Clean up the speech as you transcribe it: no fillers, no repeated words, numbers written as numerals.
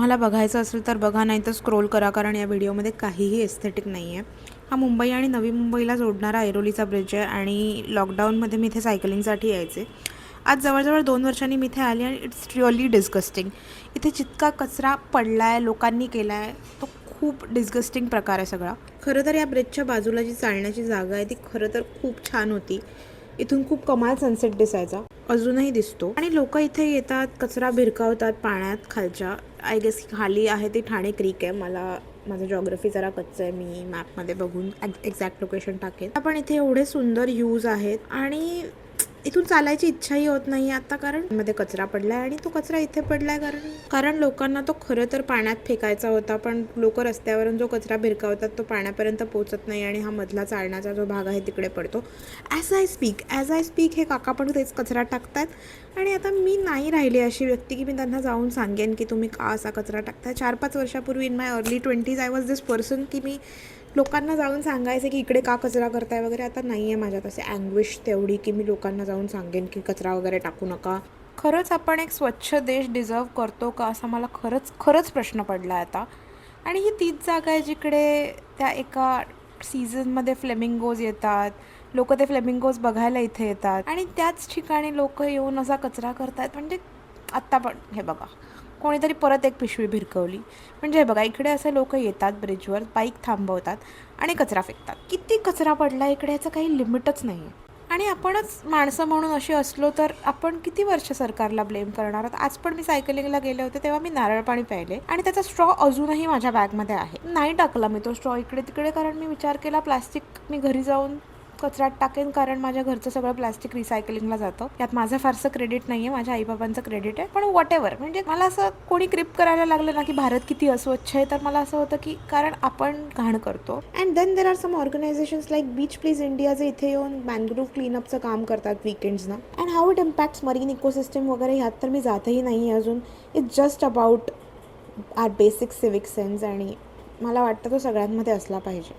मला बघायचं असेल तर बघा, नाही तर स्क्रोल करा, कारण या व्हिडिओमध्ये काहीही एस्थेटिक नाही आहे. हा मुंबई आणि नवी मुंबईला जोडणारा ऐरोलीचा ब्रिज आहे आणि लॉकडाऊनमध्ये मी इथे सायकलिंगसाठी यायचे. आज जवळजवळ 2 वर्षांनी मी इथे आली आणि इट्स रिअली डिस्गस्टिंग. इथे जितका कचरा पडला आहे, लोकांनी केला आहे, तो खूप डिस्गस्टिंग प्रकार आहे सगळा. खरं तर या ब्रिजच्या बाजूला जी चालण्याची जागा आहे ती खरं तर खूप छान होती. इथून खूप कमाल सनसेट दिसायचा, अजूनही दिसतो. आणि लोक इथे येतात, कचरा भिरकावतात पाण्यात खालच्या. आय गेस खाली आहे ती ठाणे क्रीक आहे. माझं जॉग्रफी जरा कच्चं आहे, मी मॅपमध्ये बघून एक्झॅक्ट लोकेशन टाकेन. पण इथे एवढे सुंदर व्ह्यूज आहेत आणि इथून चालायची इच्छाही होत नाही आता, कारण मध्ये कचरा पडलाय आणि तो कचरा इथे पडलाय कारण लोकांना तो खरं तर पाण्यात फेकायचा होता, पण लोक रस्त्यावरून जो कचरा भिरकावतात तो पाण्यापर्यंत पोहोचत नाही आणि हा मधला चालण्याचा जो भाग आहे तिकडे पडतो. ॲज आय स्पीक हे काका पण तेच कचरा टाकतात आणि आता मी नाही राहिली अशी व्यक्ती की मी त्यांना जाऊन सांगेन की तुम्ही का असा कचरा टाकताय. 4-5 वर्षापूर्वी in my early 20s I was this person की मी लोकांना जाऊन सांगायचे की इकडे का कचरा करताय वगैरे. आता नाही आहे माझ्यात असे अँग्विश तेवढी की मी लोकांना जाऊन सांगेन की कचरा वगैरे टाकू नका. खरंच आपण एक स्वच्छ देश डिझर्व करतो का, असा मला खरंच प्रश्न पडला आहे आता. आणि ही तीच जागा आहे जिकडे त्या एका सीझनमध्ये फ्लेमिंगोज येतात, लोक ते फ्लेमिंगोज बघायला इथे येतात आणि त्याच ठिकाणी लोक येऊन असा कचरा करतात. म्हणजे आत्ता पण हे बघा, कोणीतरी परत एक पिशवी भिरकवली. म्हणजे हे बघा, इकडे असे लोक येतात, ब्रिजवर बाईक थांबवतात आणि कचरा फेकतात. किती कचरा पडला इकडे, याचं काही लिमिटच नाही आहे. आणि आपणच माणसं म्हणून अशी असलो तर आपण किती वर्ष सरकारला ब्लेम करणार आहोत. आज पण मी सायकलिंगला गेले होते तेव्हा मी नारळ पाणी प्यायले आणि त्याचा स्ट्रॉ अजूनही माझ्या बॅगमध्ये आहे. नाही टाकला मी तो स्ट्रॉ इकडे तिकडे, कारण मी विचार केला प्लास्टिक मी घरी जाऊन कचऱ्यात टाकेन, कारण माझ्या घरचं सगळं प्लास्टिक रिसायकलिंगला जातं. यात माझं फारसं क्रेडिट नाही आहे, माझ्या आईबाबांचं क्रेडिट आहे. पण वॉटेवर, म्हणजे मला असं कोणी क्रिप करायला लागलं ना की भारत किती अस्वच्छ आहे, तर मला असं होतं की कारण आपण घाण करतो. And then there are some organisations like beach please India जे इथे येऊन मॅनग्रोव्ह क्लीनअपचं काम करतात वीकेंड्सना. And how it impacts marine ecosystem वगैरे, ह्यात तर मी जातही नाही आहे अजून. It's just about our basic civic sense आणि मला वाटतं तो सगळ्यांमध्ये असला पाहिजे.